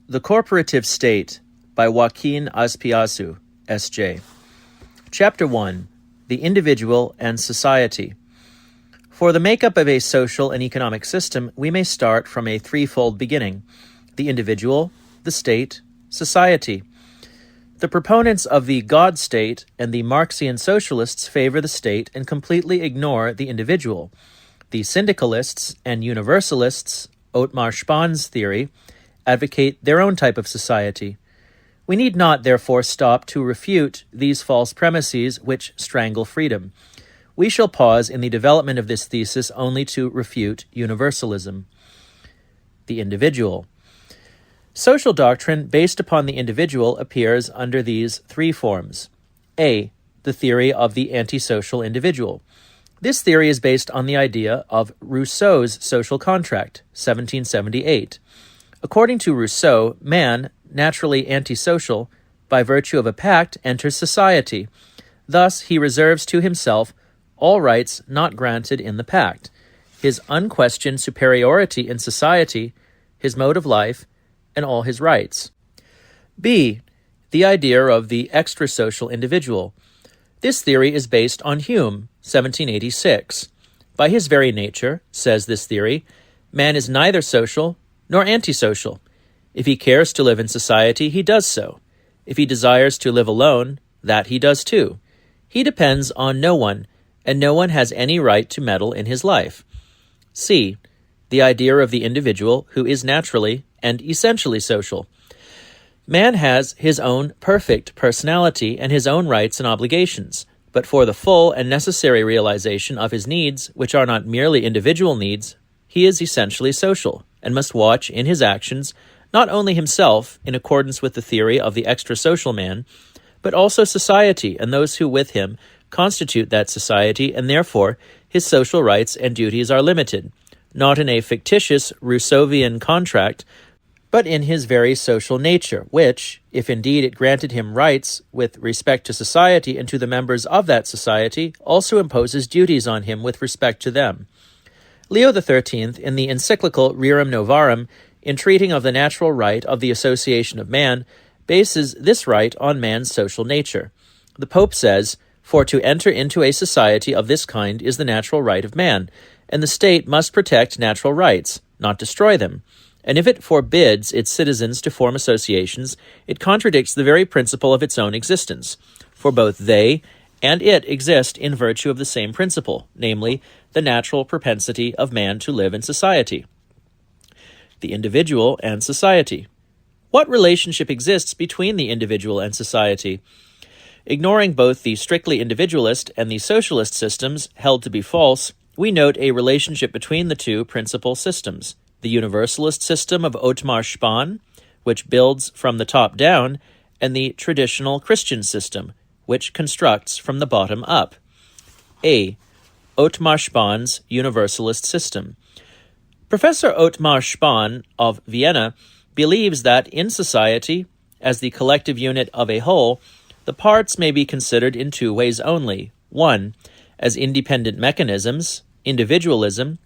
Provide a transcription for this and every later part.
The Corporative State by Joaquin Azpiazu, S.J. Chapter 1. The Individual and Society. For the makeup of a social and economic system, we may start from a threefold beginning: the individual, the state, society. The proponents of the God state and the Marxian socialists favor the state and completely ignore the individual. The syndicalists and universalists, Otmar Spahn's theory, advocate their own type of society. We need not, therefore, stop to refute these false premises which strangle freedom. We shall pause in the development of this thesis only to refute universalism. The individual. Social doctrine based upon the individual appears under these three forms. A. The theory of the antisocial individual. This theory is based on the idea of Rousseau's social contract, 1778. According to Rousseau, man, naturally antisocial, by virtue of a pact, enters society. Thus, he reserves to himself all rights not granted in the pact, his unquestioned superiority in society, his mode of life, and all his rights. B. The idea of the extrasocial individual. This theory is based on Hume, 1786. By his very nature, says this theory, man is neither social nor antisocial. If he cares to live in society, he does so. If he desires to live alone, that he does too. He depends on no one, and no one has any right to meddle in his life. C. The idea of the individual who is naturally and essentially social. Man has his own perfect personality and his own rights and obligations, but for the full and necessary realization of his needs, which are not merely individual needs, he is essentially social, and must watch in his actions not only himself, in accordance with the theory of the extrasocial man, but also society and those who with him constitute that society, and therefore his social rights and duties are limited, not in a fictitious Rousseauvian contract, but in his very social nature, which, if indeed it granted him rights with respect to society and to the members of that society, also imposes duties on him with respect to them. Leo XIII, in the encyclical Rerum Novarum, in treating of the natural right of the association of man, bases this right on man's social nature. The Pope says, "For to enter into a society of this kind is the natural right of man, and the state must protect natural rights, not destroy them. And if it forbids its citizens to form associations, it contradicts the very principle of its own existence, for both they and it exist in virtue of the same principle, namely, the natural propensity of man to live in society." The individual and society. What relationship exists between the individual and society? Ignoring both the strictly individualist and the socialist systems held to be false, we note a relationship between the two principal systems: the universalist system of Otmar Spahn, which builds from the top down, and the traditional Christian system, which constructs from the bottom up. A. Otmar Spahn's universalist system. Professor Otmar Spahn of Vienna believes that in society, as the collective unit of a whole, the parts may be considered in two ways only: 1. As independent mechanisms, individualism;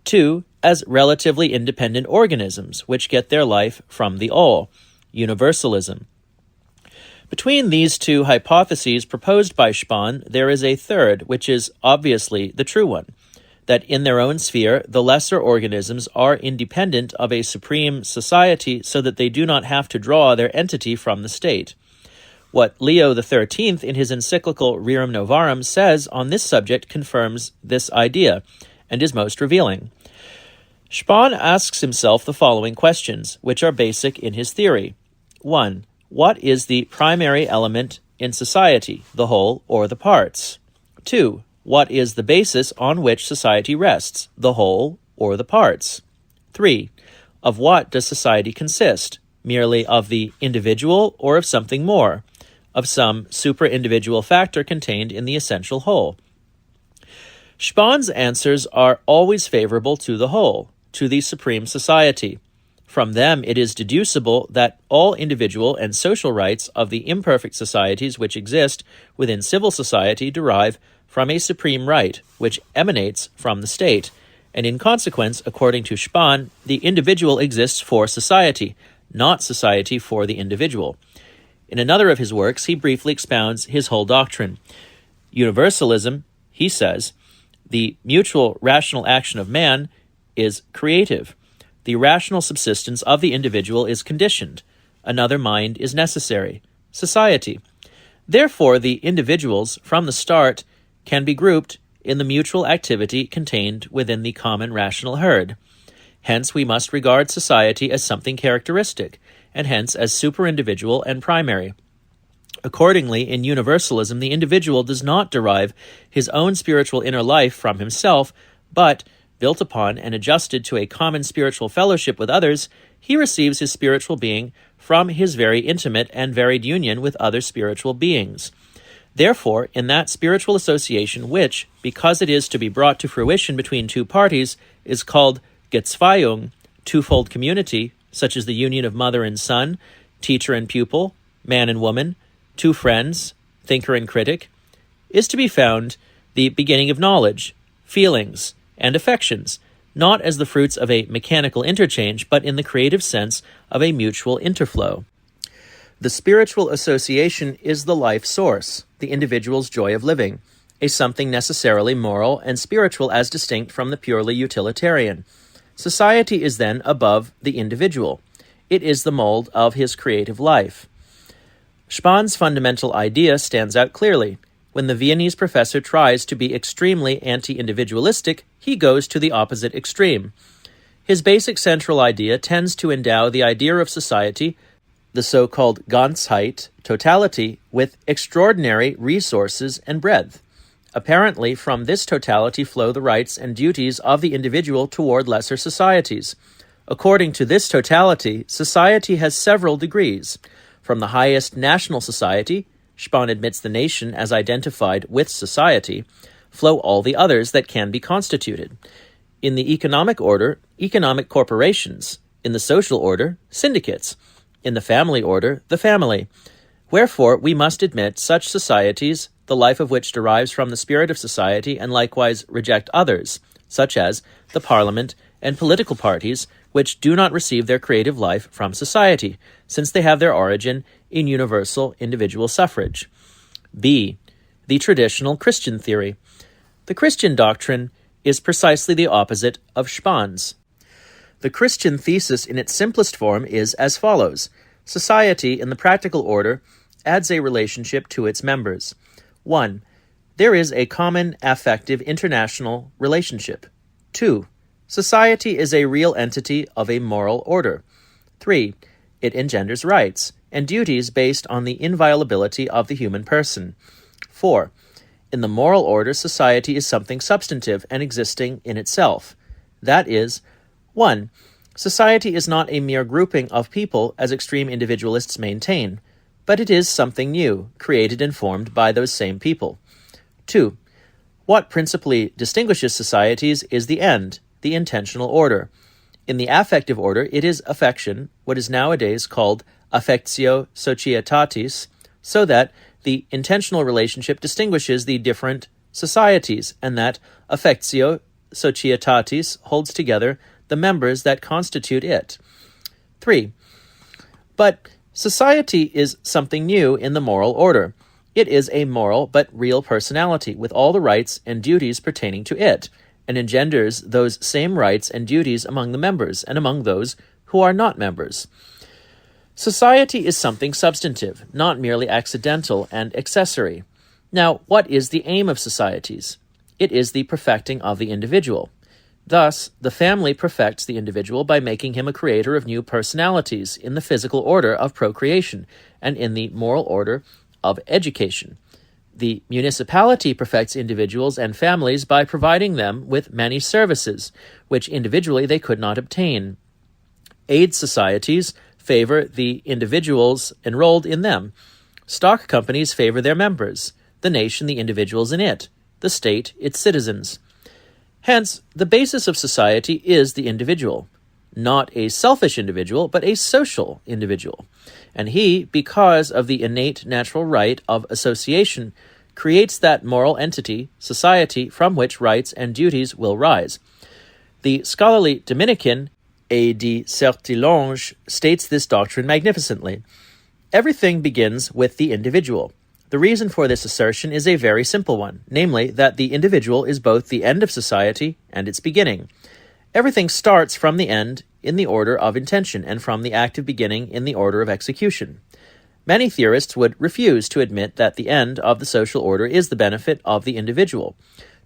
2. As relatively independent organisms, which get their life from the all, universalism. Between these two hypotheses proposed by Spahn, there is a third, which is obviously the true one: that in their own sphere, the lesser organisms are independent of a supreme society so that they do not have to draw their entity from the state. What Leo XIII, in his encyclical Rerum Novarum, says on this subject confirms this idea, and is most revealing. Spahn asks himself the following questions, which are basic in his theory. 1. What is the primary element in society, the whole or the parts? 2. What is the basis on which society rests, the whole or the parts? 3. Of what does society consist? Merely of the individual or of something more, of some supra-individual factor contained in the essential whole? Spahn's answers are always favorable to the whole, to the supreme society. From them it is deducible that all individual and social rights of the imperfect societies which exist within civil society derive from a supreme right, which emanates from the state, and in consequence, according to Spahn, the individual exists for society, not society for the individual. In another of his works, he briefly expounds his whole doctrine. Universalism, he says, the mutual rational action of man is creative. The rational subsistence of the individual is conditioned. Another mind is necessary, society. Therefore, the individuals, from the start, can be grouped in the mutual activity contained within the common rational herd. Hence, we must regard society as something characteristic, and hence as superindividual and primary. Accordingly, in universalism, the individual does not derive his own spiritual inner life from himself, but, built upon and adjusted to a common spiritual fellowship with others, he receives his spiritual being from his very intimate and varied union with other spiritual beings. Therefore, in that spiritual association which, because it is to be brought to fruition between two parties, is called Gezweiung, twofold community, such as the union of mother and son, teacher and pupil, man and woman, two friends, thinker and critic, is to be found the beginning of knowledge, feelings, and affections, not as the fruits of a mechanical interchange, but in the creative sense of a mutual interflow. The spiritual association is the life source, the individual's joy of living, a something necessarily moral and spiritual as distinct from the purely utilitarian. Society is then above the individual. It is the mold of his creative life. Spann's fundamental idea stands out clearly. When the Viennese professor tries to be extremely anti-individualistic, he goes to the opposite extreme. His basic central idea tends to endow the idea of society, the so-called Ganzheit, totality, with extraordinary resources and breadth. Apparently, from this totality flow the rights and duties of the individual toward lesser societies. According to this totality, society has several degrees. From the highest national society, Spann admits the nation as identified with society, flow all the others that can be constituted. In the economic order, economic corporations. In the social order, syndicates. In the family order, the family. Wherefore, we must admit such societies, the life of which derives from the spirit of society, and likewise reject others, such as the parliament and political parties, which do not receive their creative life from society, since they have their origin in universal individual suffrage. B. The traditional Christian theory. The Christian doctrine is precisely the opposite of Spann's. The Christian thesis in its simplest form is as follows. Society, in the practical order, adds a relationship to its members. 1. There is a common affective international relationship. 2. Society is a real entity of a moral order. 3. It engenders rights and duties based on the inviolability of the human person. 4. In the moral order, society is something substantive and existing in itself. That is, 1. Society is not a mere grouping of people as extreme individualists maintain, but it is something new, created and formed by those same people. 2. What principally distinguishes societies is the end, the intentional order. In the affective order, it is affection, what is nowadays called affectio societatis, so that the intentional relationship distinguishes the different societies, and that affectio societatis holds together the members that constitute it. 3. But society is something new in the moral order. It is a moral but real personality with all the rights and duties pertaining to it, and engenders those same rights and duties among the members and among those who are not members. Society is something substantive, not merely accidental and accessory. Now, what is the aim of societies? It is the perfecting of the individual. Thus, the family perfects the individual by making him a creator of new personalities in the physical order of procreation and in the moral order of education. The municipality perfects individuals and families by providing them with many services, which individually they could not obtain. Aid societies favor the individuals enrolled in them. Stock companies favor their members, the nation the individuals in it, the state its citizens. Hence, the basis of society is the individual, not a selfish individual, but a social individual. And he, because of the innate natural right of association, creates that moral entity, society, from which rights and duties will rise. The scholarly Dominican A. de Sertillange states this doctrine magnificently. Everything begins with the individual. The reason for this assertion is a very simple one, namely that the individual is both the end of society and its beginning. Everything starts from the end in the order of intention and from the active beginning in the order of execution. Many theorists would refuse to admit that the end of the social order is the benefit of the individual.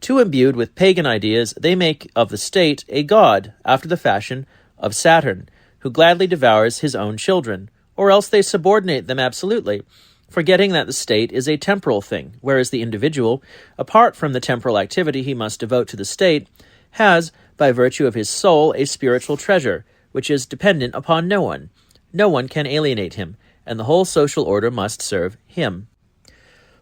Too imbued with pagan ideas, they make of the state a god after the fashion of Saturn, who gladly devours his own children, or else they subordinate them absolutely, forgetting that the state is a temporal thing, whereas the individual, apart from the temporal activity he must devote to the state, has, by virtue of his soul, a spiritual treasure, which is dependent upon no one. No one can alienate him, and the whole social order must serve him.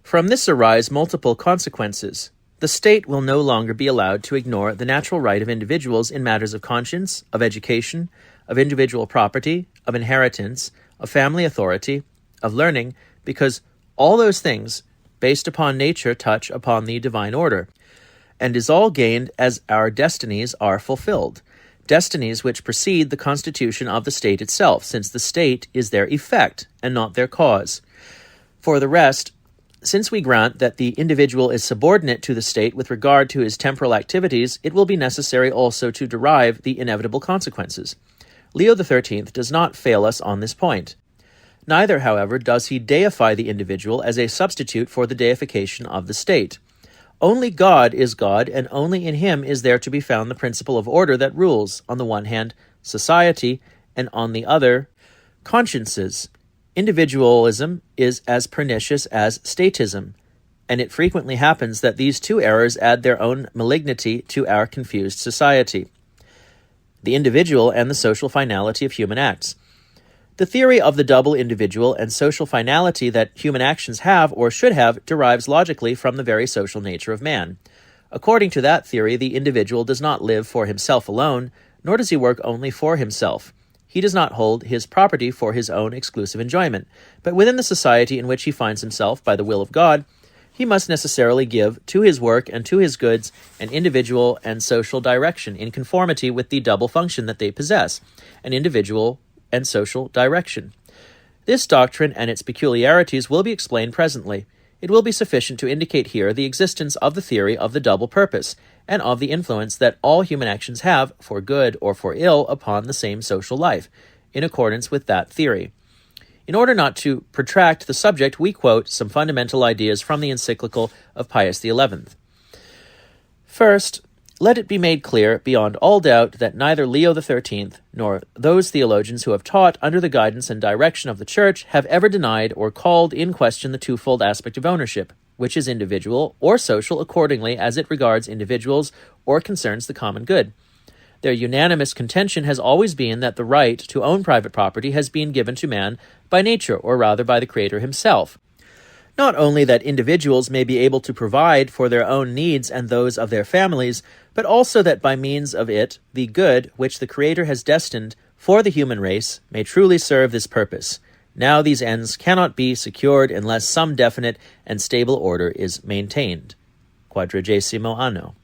From this arise multiple consequences. The state will no longer be allowed to ignore the natural right of individuals in matters of conscience, of education, of individual property, of inheritance, of family authority, of learning, because all those things, based upon nature, touch upon the divine order, and is all gained as our destinies are fulfilled, destinies which precede the constitution of the state itself, since the state is their effect and not their cause. For the rest, since we grant that the individual is subordinate to the state with regard to his temporal activities, it will be necessary also to derive the inevitable consequences. Leo XIII does not fail us on this point. Neither, however, does he deify the individual as a substitute for the deification of the state. Only God is God, and only in him is there to be found the principle of order that rules, on the one hand, society, and on the other, consciences. Individualism is as pernicious as statism, and it frequently happens that these two errors add their own malignity to our confused society. The individual and the social finality of human acts. The theory of the double individual and social finality that human actions have or should have derives logically from the very social nature of man. According to that theory, the individual does not live for himself alone, nor does he work only for himself. He does not hold his property for his own exclusive enjoyment, but within the society in which he finds himself by the will of God, he must necessarily give to his work and to his goods an individual and social direction in conformity with the double function that they possess, an individual and social direction. This doctrine and its peculiarities will be explained presently. It will be sufficient to indicate here the existence of the theory of the double purpose, and of the influence that all human actions have, for good or for ill, upon the same social life, in accordance with that theory. In order not to protract the subject, we quote some fundamental ideas from the encyclical of Pius XI. First, let it be made clear beyond all doubt that neither Leo XIII nor those theologians who have taught under the guidance and direction of the Church have ever denied or called in question the twofold aspect of ownership, which is individual or social accordingly as it regards individuals or concerns the common good. Their unanimous contention has always been that the right to own private property has been given to man by nature, or rather by the Creator himself. Not only that individuals may be able to provide for their own needs and those of their families, but also that by means of it, the good which the Creator has destined for the human race may truly serve this purpose. Now these ends cannot be secured unless some definite and stable order is maintained. Quadragesimo anno.